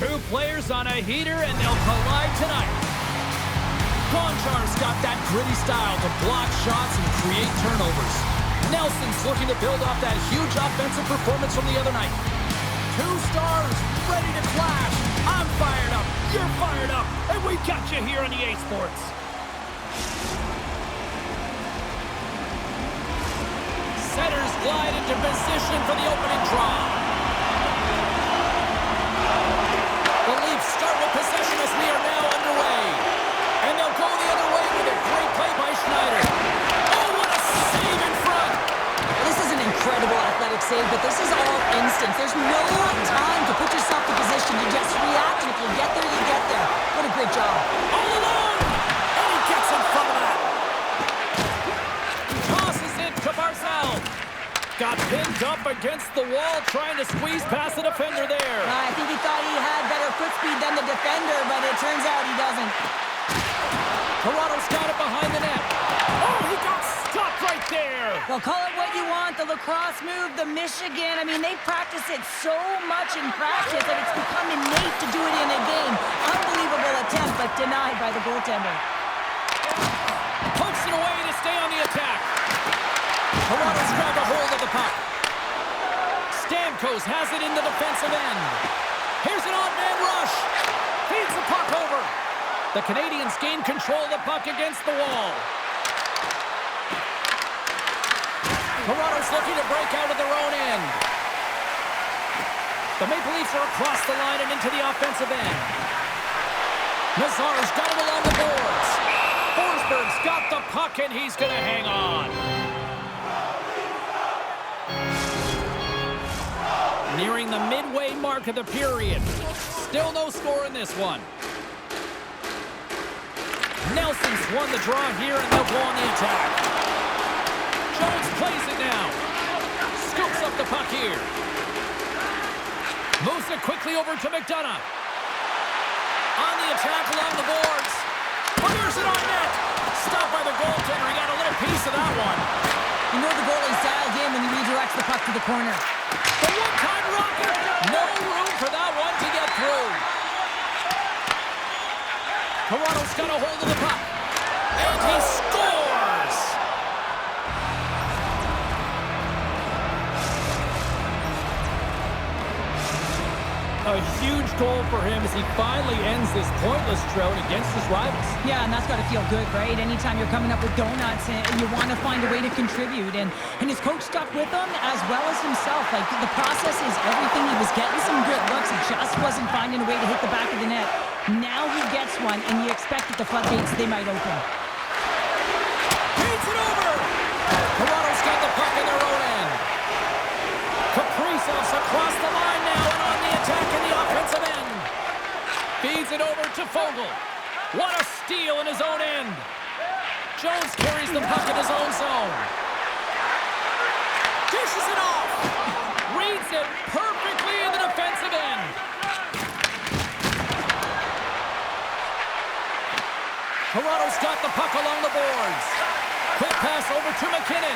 Two players on a heater, and they'll collide tonight. Gonchar's got that gritty style to block shots and create turnovers. Nelson's looking to build off that huge offensive performance from the other night. Two stars ready to clash. I'm fired up, you're fired up, and we got you here on EA Sports. Setters glide into position for the opening draw. The Leafs start with possession as we are now underway. And they'll go the other way with a great play by Schneider. Oh, what a save in front! This is an incredible athletic save, but this is all instant. There's no time to put yourself in position. You just react, and if you get there, you get there. What a great job. All alone! And he gets in front of that. Tosses it to Barzal. Got pinned up against the wall, trying to squeeze past the defender there. I think he thought he had better foot speed than the defender, but it turns out he doesn't. Toronto's got it behind the net. Oh, he got stopped right there. Well, call it what you want, the lacrosse move, the Michigan. I mean, they practice it so much in practice that it's become innate to do it in a game. Unbelievable attempt, but denied by the goaltender. Pokes it away to stay on the attack. Toronto's grabbed a hold of the puck. Stamkos has it in the defensive end. Here's an odd-man rush. Feeds the puck over. The Canadians gain control of the puck against the wall. Toronto's looking to break out of their own end. The Maple Leafs are across the line and into the offensive end. Nazar's got it along the boards. Forsberg's got the puck, and he's going to hang on. Nearing the midway mark of the period. Still no score in this one. Nelson's won the draw here, and they'll go on the attack. Jones plays it now. Scoops up the puck here. Moves it quickly over to McDonough. On the attack along the boards. Fires it on net. Stopped by the goaltender. He got a little piece of that one. You know the goalie's dialed in when he redirects the puck to the corner. The one-time rocket. No room for that one to get through. Toronto's got a hold of the puck. And he scores! A huge goal for him as he finally ends this pointless drought against his rivals. Yeah, and that's got to feel good, right? Anytime you're coming up with donuts and you want to find a way to contribute. And his coach stuck with him as well as himself. Like, the process is everything. He was getting some good looks. He just wasn't finding a way to hit the back of the net. Now he gets one, and you expect that the floodgates, they might open. Beats it over! Toronto's got the puck in their own end. Kaprizov's across the line now and on the attack in the offensive end. Feeds it over to Fogle. What a steal in his own end. Jones carries the puck in his own zone. Dishes it off. Reads it perfectly in the defensive end. Toronto's got the puck along the boards. Quick pass over to McKinnon.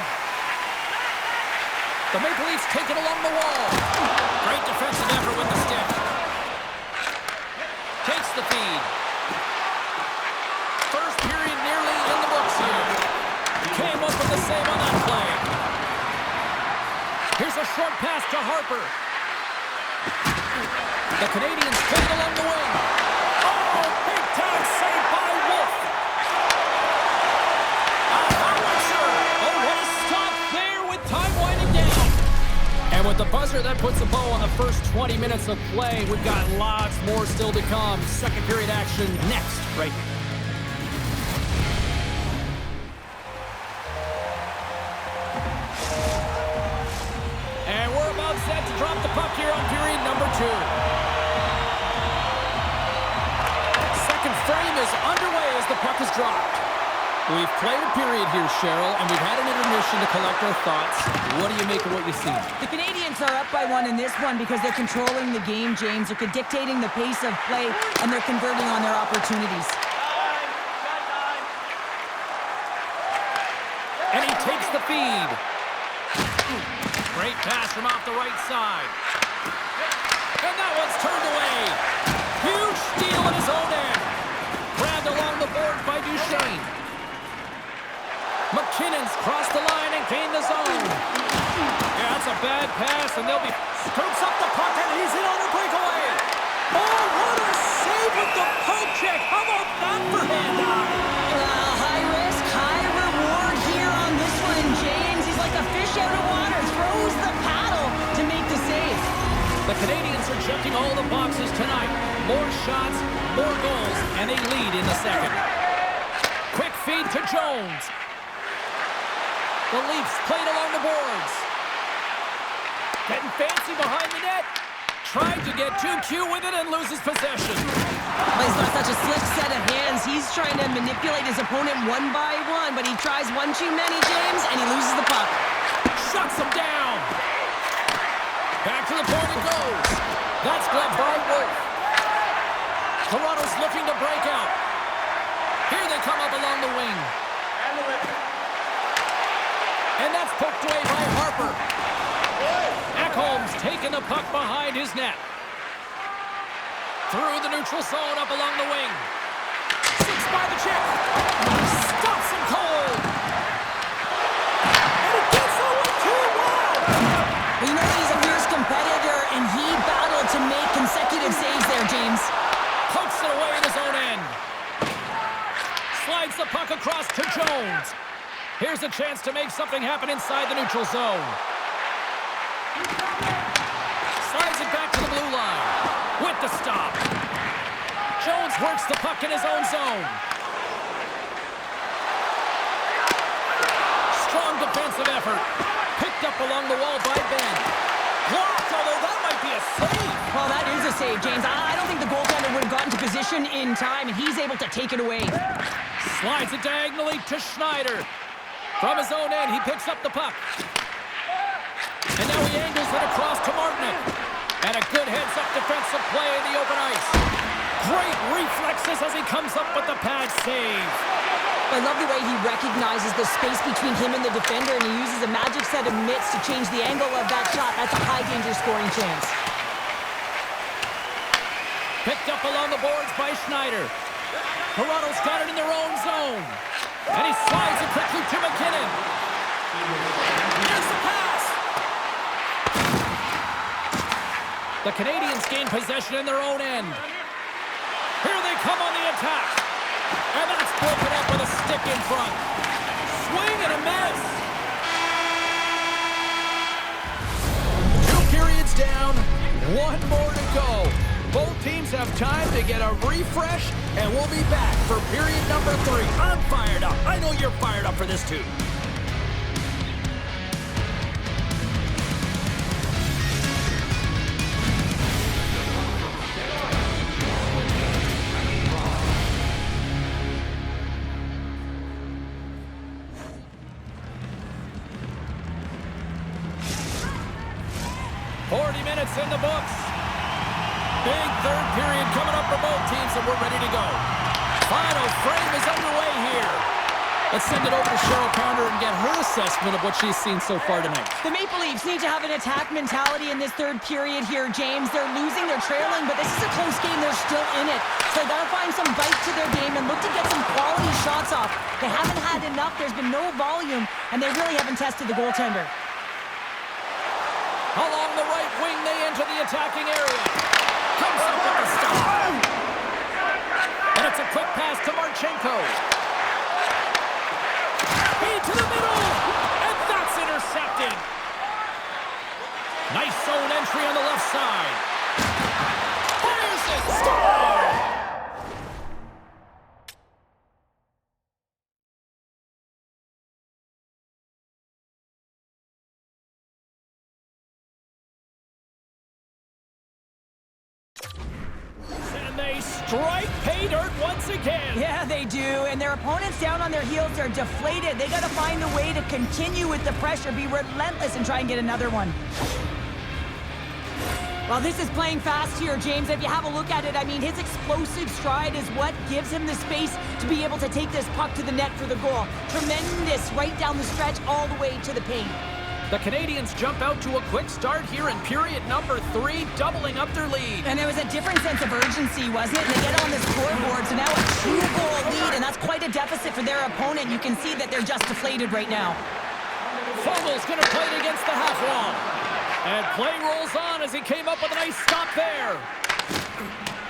The Maple Leafs take it along the wall. Great defensive effort with the stick. Takes the feed. First period nearly in the books here. Came up with the save on that play. Here's a short pass to Harper. The Canadians take it along the wing. Oh, big time save by Wolf. Oh, what a stop there with time winding down. And with the buzzer, that puts a bow on the first 20 minutes of play. We've got lots more still to come. Second period action next, right here. And we're about set to drop the puck here on period number 2. Second frame is underway as the puck is dropped. We've played a period here, Cheryl, and we've had an intermission to collect our thoughts. What do you make of what you see? The Canadians are up by 1 in this one because they're controlling the game, James. They're dictating the pace of play, and they're converting on their opportunities. And he takes the feed. Great pass from off the right side. And that one's turned away. Huge steal at his own end. Grabbed along the boards by Duchesne. McKinnon's crossed the line and gained the zone. Yeah, that's a bad pass, and they'll be... Scoops up the puck, and he's in on a breakaway. Oh, what a save with the poke check. How about that for him? High risk, high reward here on this one, James. He's like a fish out of water. Throws the paddle to make the save. The Canadians are checking all the boxes tonight. More shots, more goals, and they lead in the second. Quick feed to Jones. The Leafs played along the boards. Getting fancy behind the net. Tried to get too cute with it and loses possession. Well, he's got such a slick set of hands. He's trying to manipulate his opponent one by one, but he tries one too many, James, and he loses the puck. Shuts him down. Back to the point it goes. That's gloved by Wolf. Toronto's looking to break out. Here they come up along the wing. And that's poked away by Harper. Ekholm's taking the puck behind his net. Through the neutral zone, up along the wing. Six by the chip. Stops him cold. And it gets over 2-1. Well, you know he's a fierce competitor, and he battled to make consecutive saves there, James. Pokes it away at his own end. Slides the puck across to Jones. Here's a chance to make something happen inside the neutral zone. Slides it back to the blue line. With the stop. Jones works the puck in his own zone. Strong defensive effort. Picked up along the wall by Ben. Blocked, although that might be a save. Well, that is a save, James. I don't think the goaltender would have gotten to position in time, and he's able to take it away. Slides it diagonally to Schneider. From his own end, he picks up the puck. And now he angles it across to Martinic. And a good heads-up defensive play in the open ice. Great reflexes as he comes up with the pad save. I love the way he recognizes the space between him and the defender, and he uses a magic set of mitts to change the angle of that shot. That's a high-danger scoring chance. Picked up along the boards by Schneider. Toronto's got it in their own zone. And he slides it quickly to McKinnon. Here's the pass. The Canadians gain possession in their own end. Here they come on the attack. And that's broken up with a stick in front. Swing and a miss. 2 periods down, 1 more to go. Both teams have time to get a refresh, and we'll be back for period number 3. I'm fired up. I know you're fired up for this too. In the books. Big third period coming up for both teams, and we're ready to go. Final frame is underway here. Let's send it over to Cheryl Pounder and get her assessment of what she's seen so far tonight. The Maple Leafs need to have an attack mentality in this third period here, James. They're losing, they're trailing, but this is a close game. They're still in it. So they got to find some bite to their game and look to get some quality shots off. They haven't had enough. There's been no volume, and they really haven't tested the goaltender. Along the right wing, they enter the attacking area. Comes up with the stop. And it's a quick pass to Marchenko. Into the middle. And that's intercepted. Nice zone entry on the left side. Fires it. Score! They strike pay dirt once again. Yeah, they do. And their opponents down on their heels are deflated. They got to find a way to continue with the pressure, be relentless, and try and get another one. Well, this is playing fast here, James. If you have a look at it, I mean, his explosive stride is what gives him the space to be able to take this puck to the net for the goal. Tremendous right down the stretch all the way to the paint. The Canadians jump out to a quick start here in period number 3, doubling up their lead. And there was a different sense of urgency, wasn't it? And they get on the scoreboard, so now a 2-goal lead, and that's quite a deficit for their opponent. You can see that they're just deflated right now. Fogel's going to play it against the half wall. And play rolls on as he came up with a nice stop there.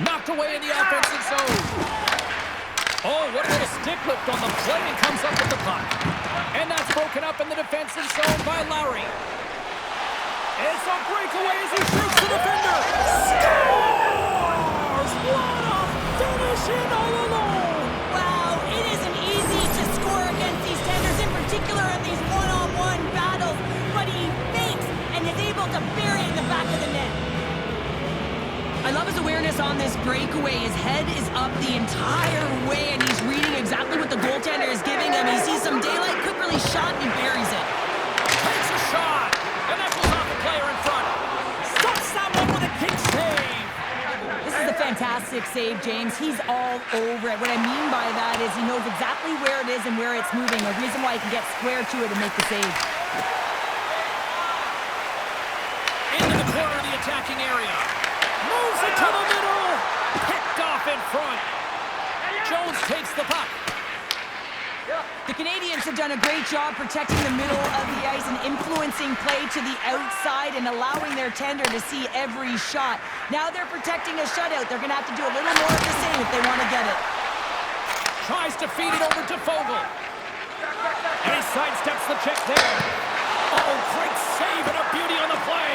Knocked away in the offensive zone. Oh, what a little stick lift on the play, and comes up with the puck. And that's broken up in the defensive zone by Lowry. It's a breakaway as he shoots the defender. Scores! What a finish in all alone! Wow, it isn't easy to score against these tenders, in particular in these one-on-one battles, but he fakes and is able to bury it in the back of the net. I love his awareness on this breakaway. His head is up the entire way, and he's reading exactly what the goaltender is giving him. He sees some daylight, quick release shot, and he buries it. Takes a shot, and that goes off the player in front. Stops that one with a kick save. This is a fantastic save, James. He's all over it. What I mean by that is he knows exactly where it is and where it's moving. A reason why he can get square to it and make the save. Into the corner of the attacking area. Moves it to the middle. Picked off in front. Jones takes the puck. The Canadians have done a great job protecting the middle of the ice and influencing play to the outside and allowing their tender to see every shot. Now they're protecting a shutout. They're going to have to do a little more of the same if they want to get it. Tries to feed it over to Fogel. And he sidesteps the check there. Oh, great save and a beauty on the play.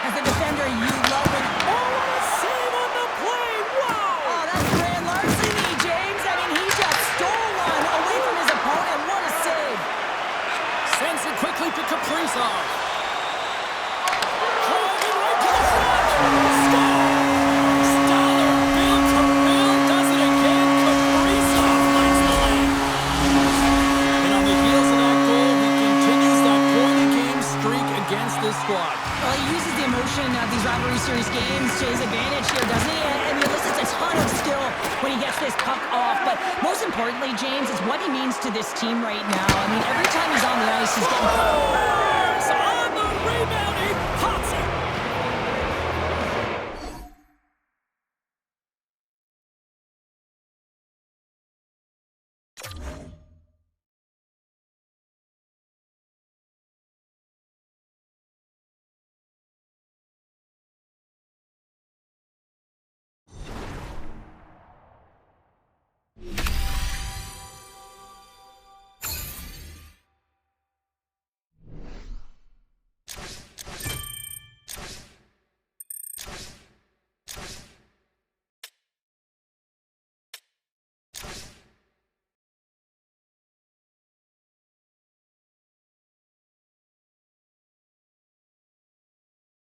As a defender, you love it. Oh, what a save on the play. Wow. Oh, that's grand larceny, James. I mean, he just stole one away from his opponent. What a save. Sends it quickly to Kaprizov. Driving right to the front. Scores! Dollar Bill Carell does it again. Kaprizov lights the lead. And on the heels of that goal, he continues that point-a-game streak against this squad. Well, he uses the emotion of these rivalry series games to his advantage here, doesn't he? And he elicits a ton of skill when he gets this puck off. But most importantly, James, is what he means to this team right now. I mean,